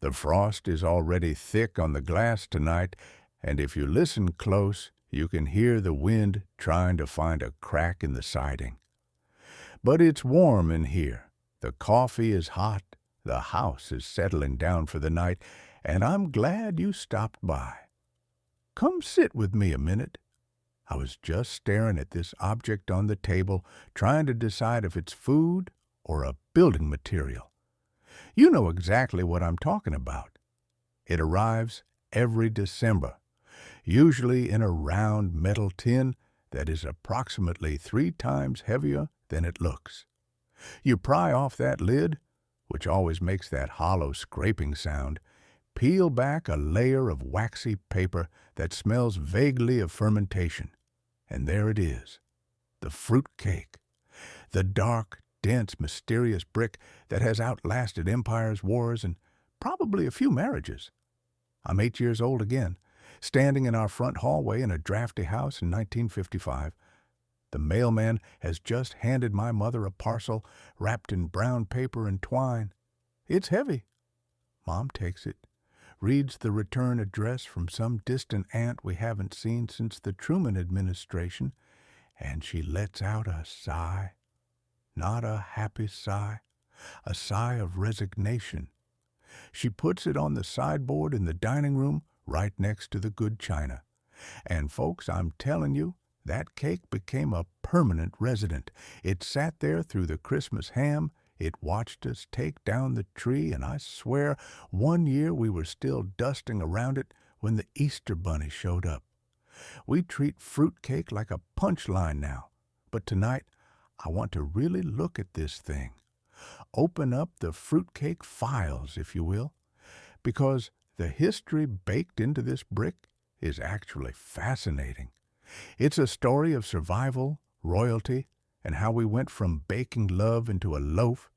The frost is already thick on the glass tonight, and if you listen close, you can hear the wind trying to find a crack in the siding. But it's warm in here. The coffee is hot. The house is settling down for the night, and I'm glad you stopped by. Come sit with me a minute. I was just staring at this object on the table, trying to decide if it's food or a building material. You know exactly what I'm talking about. It arrives every December, usually in a round metal tin that is approximately 3 times heavier than it looks. You pry off that lid, which always makes that hollow scraping sound, peel back a layer of waxy paper that smells vaguely of fermentation, and there it is, the fruit cake, the dark, dense, mysterious brick that has outlasted empires, wars, and probably a few marriages. I'm 8 years old again, standing in our front hallway in a drafty house in 1955. The mailman has just handed my mother a parcel wrapped in brown paper and twine. It's heavy. Mom takes it, reads the return address from some distant aunt we haven't seen since the Truman administration, and she lets out a sigh. Not a happy sigh, a sigh of resignation. She puts it on the sideboard in the dining room right next to the good china. And folks, I'm telling you, that cake became a permanent resident. It sat there through the Christmas ham. It watched us take down the tree, and I swear one year we were still dusting around it when the Easter bunny showed up. We treat fruitcake like a punchline now, but tonight I want to really look at this thing. Open up the Fruitcake Files, if you will, because the history baked into this brick is actually fascinating. It's a story of survival, royalty, and how we went from baking love into a loaf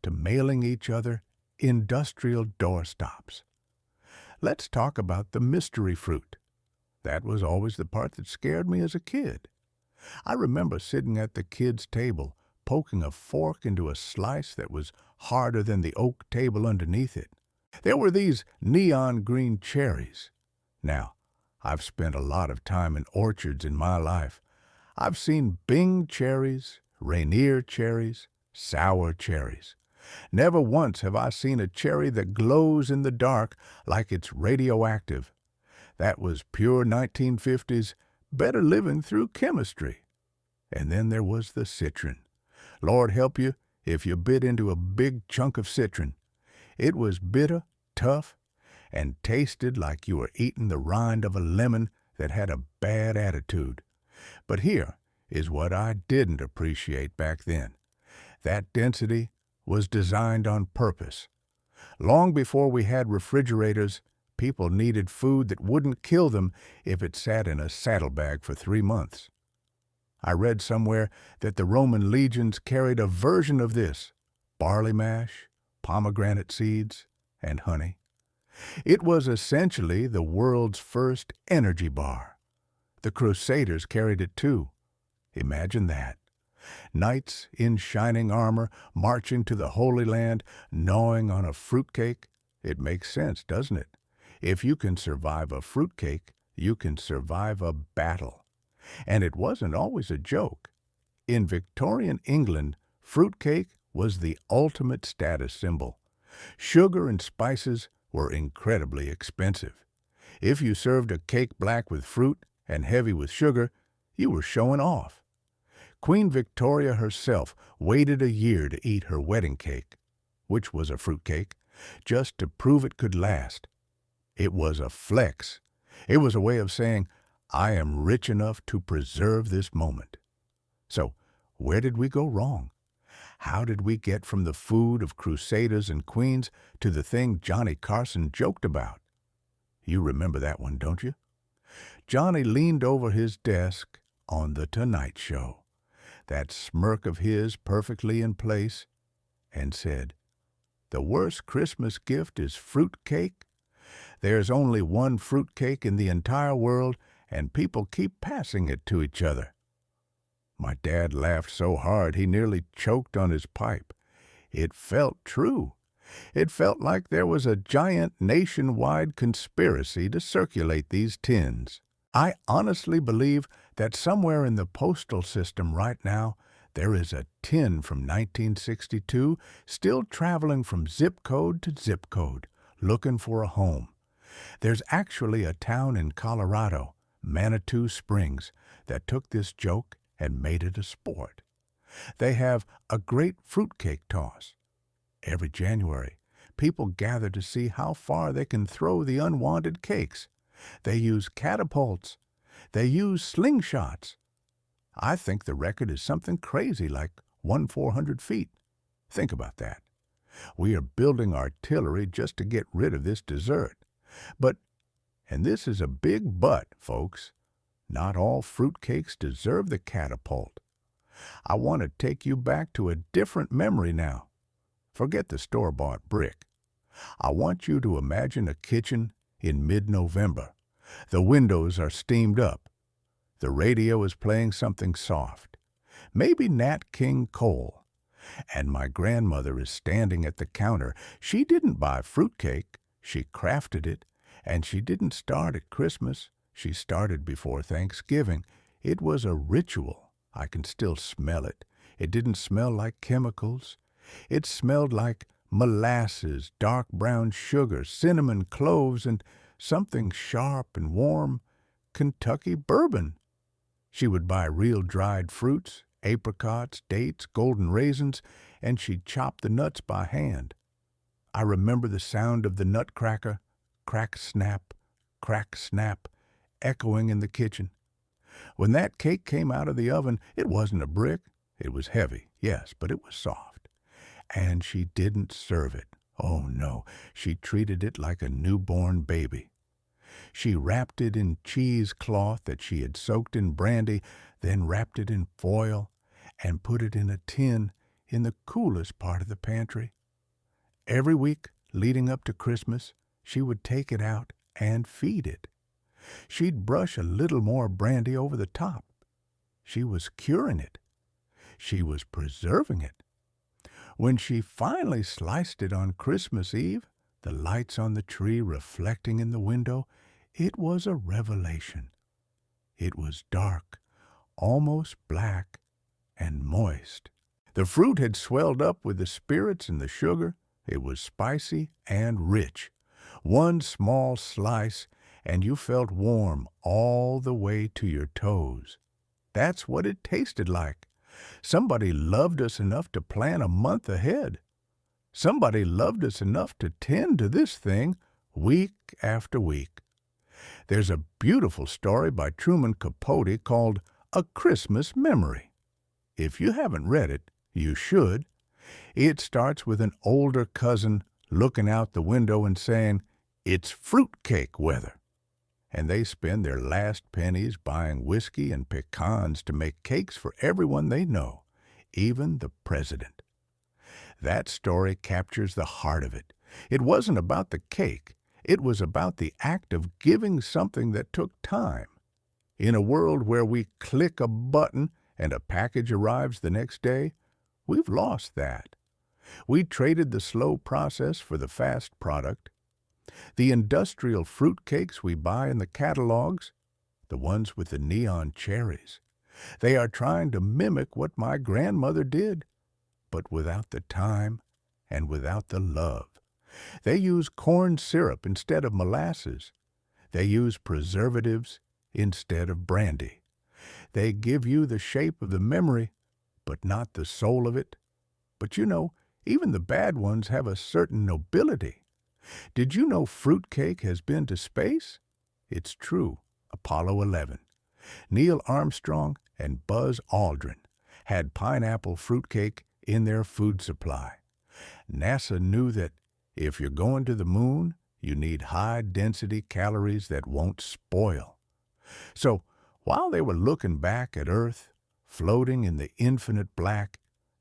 to mailing each other industrial doorstops. Let's talk about the mystery fruit. That was always the part that scared me as a kid. I remember sitting at the kids' table, poking a fork into a slice that was harder than the oak table underneath it. There were these neon green cherries. Now, I've spent a lot of time in orchards in my life. I've seen Bing cherries, Rainier cherries, sour cherries. Never once have I seen a cherry that glows in the dark like it's radioactive. That was pure 1950s, better living through chemistry. And then there was the citron. Lord help you if you bit into a big chunk of citron. It was bitter, tough, and tasted like you were eating the rind of a lemon that had a bad attitude. But here is what I didn't appreciate back then. That density was designed on purpose. Long before we had refrigerators, people needed food that wouldn't kill them if it sat in a saddlebag for 3 months. I read somewhere that the Roman legions carried a version of this: barley mash, pomegranate seeds, and honey. It was essentially the world's first energy bar. The Crusaders carried it too. Imagine that. Knights in shining armor marching to the Holy Land, gnawing on a fruitcake. It makes sense, doesn't it? If you can survive a fruitcake, you can survive a battle. And it wasn't always a joke. In Victorian England, fruitcake was the ultimate status symbol. Sugar and spices were incredibly expensive. If you served a cake black with fruit and heavy with sugar, you were showing off. Queen Victoria herself waited a year to eat her wedding cake, which was a fruitcake, just to prove it could last. It was a flex. It was a way of saying, I am rich enough to preserve this moment. So, where did we go wrong? How did we get from the food of crusaders and queens to the thing Johnny Carson joked about? You remember that one, don't you? Johnny leaned over his desk on The Tonight Show, that smirk of his perfectly in place, and said, "The worst Christmas gift is fruitcake. There's only one fruitcake in the entire world, and people keep passing it to each other." My dad laughed so hard he nearly choked on his pipe. It felt true. It felt like there was a giant nationwide conspiracy to circulate these tins. I honestly believe that somewhere in the postal system right now, there is a tin from 1962 still traveling from zip code to zip code, looking for a home. There's actually a town in Colorado, Manitou Springs, that took this joke and made it a sport. They have a great fruitcake toss. Every January, people gather to see how far they can throw the unwanted cakes. They use catapults. They use slingshots. I think the record is something crazy like 400 feet. Think about that. We are building artillery just to get rid of this dessert. But, and this is a big but, folks, not all fruitcakes deserve the catapult. I want to take you back to a different memory now. Forget the store-bought brick. I want you to imagine a kitchen in mid-November. The windows are steamed up. The radio is playing something soft, maybe Nat King Cole. And my grandmother is standing at the counter. She didn't buy fruitcake. She crafted it. And she didn't start at Christmas. She started before Thanksgiving. It was a ritual. I can still smell it. It didn't smell like chemicals. It smelled like molasses, dark brown sugar, cinnamon, cloves, and something sharp and warm, Kentucky bourbon. She would buy real dried fruits, apricots, dates, golden raisins, and she'd chop the nuts by hand. I remember the sound of the nutcracker, crack, snap, echoing in the kitchen. When that cake came out of the oven, it wasn't a brick. It was heavy, yes, but it was soft. And she didn't serve it. Oh, no, she treated it like a newborn baby. She wrapped it in cheesecloth that she had soaked in brandy, then wrapped it in foil and put it in a tin in the coolest part of the pantry. Every week leading up to Christmas, she would take it out and feed it. She'd brush a little more brandy over the top. She was curing it. She was preserving it. When she finally sliced it on Christmas Eve, the lights on the tree reflecting in the window, it was a revelation. It was dark, almost black, and moist. The fruit had swelled up with the spirits and the sugar. It was spicy and rich. One small slice, and you felt warm all the way to your toes. That's what it tasted like. Somebody loved us enough to plan a month ahead. Somebody loved us enough to tend to this thing week after week. There's a beautiful story by Truman Capote called A Christmas Memory. If you haven't read it, you should. It starts with an older cousin looking out the window and saying, "It's fruitcake weather." And they spend their last pennies buying whiskey and pecans to make cakes for everyone they know, even the president. That story captures the heart of it. It wasn't about the cake. It was about the act of giving something that took time. In a world where we click a button and a package arrives the next day, we've lost that. We traded the slow process for the fast product. The industrial fruitcakes we buy in the catalogs, the ones with the neon cherries, they are trying to mimic what my grandmother did, but without the time and without the love. They use corn syrup instead of molasses. They use preservatives instead of brandy. They give you the shape of the memory, but not the soul of it. But you know, even the bad ones have a certain nobility. Did you know fruitcake has been to space? It's true. Apollo 11. Neil Armstrong and Buzz Aldrin had pineapple fruitcake in their food supply. NASA knew that if you're going to the moon, you need high-density calories that won't spoil. So, while they were looking back at Earth, floating in the infinite black,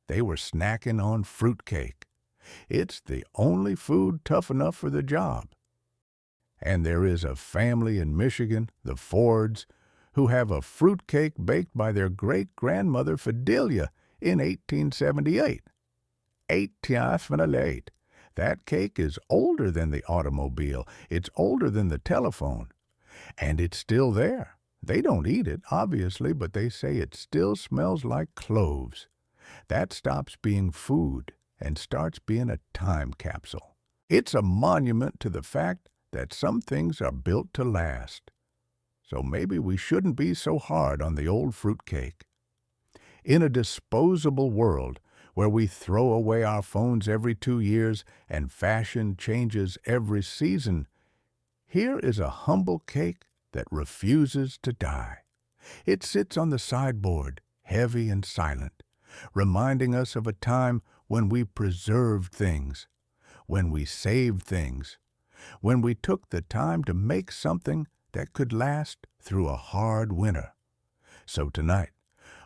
they were snacking on fruitcake. It's the only food tough enough for the job. And there is a family in Michigan, the Fords, who have a fruitcake baked by their great-grandmother Fidelia in 1878. 1878. That cake is older than the automobile. It's older than the telephone. And it's still there. They don't eat it, obviously, but they say it still smells like cloves. That stops being food and starts being a time capsule. It's a monument to the fact that some things are built to last. So maybe we shouldn't be so hard on the old fruitcake. In a disposable world where we throw away our phones every 2 years and fashion changes every season, here is a humble cake that refuses to die. It sits on the sideboard, heavy and silent, reminding us of a time when we preserved things, when we saved things, when we took the time to make something that could last through a hard winter. So tonight,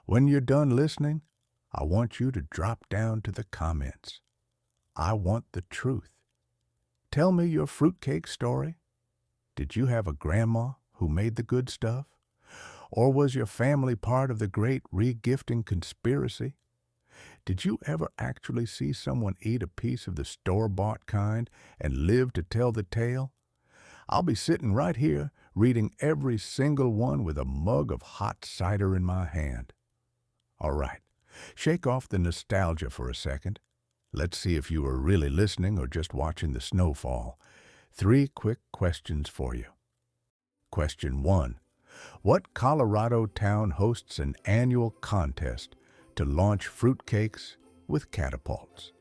when you're done listening, I want you to drop down to the comments. I want the truth. Tell me your fruitcake story. Did you have a grandma who made the good stuff? Or was your family part of the great regifting conspiracy? Did you ever actually see someone eat a piece of the store-bought kind and live to tell the tale? I'll be sitting right here reading every single one with a mug of hot cider in my hand. All right, shake off the nostalgia for a second. Let's see if you were really listening or just watching the snowfall. 3 quick questions for you. Question 1. What Colorado town hosts an annual contest to launch fruitcakes with catapults?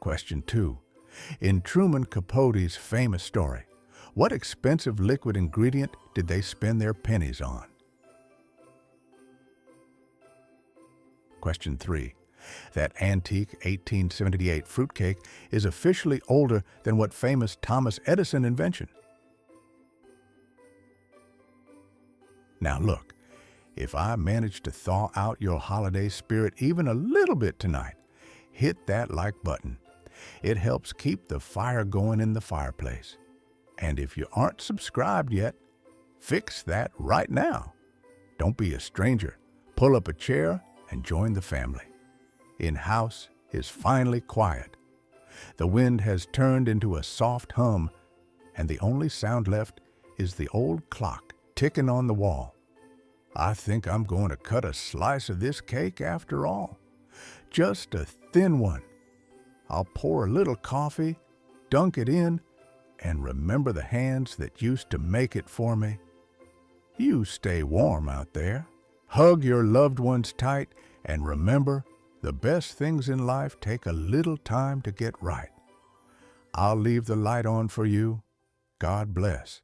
Question 2. In Truman Capote's famous story, what expensive liquid ingredient did they spend their pennies on? Question 3. That antique 1878 fruitcake is officially older than what famous Thomas Edison invention? Now look, if I manage to thaw out your holiday spirit even a little bit tonight, hit that like button. It helps keep the fire going in the fireplace. And if you aren't subscribed yet, fix that right now. Don't be a stranger. Pull up a chair and join the family. In-house is finally quiet. The wind has turned into a soft hum, and the only sound left is the old clock ticking on the wall. I think I'm going to cut a slice of this cake after all. Just a thin one. I'll pour a little coffee, dunk it in, and remember the hands that used to make it for me. You stay warm out there. Hug your loved ones tight, and remember, the best things in life take a little time to get right. I'll leave the light on for you. God bless.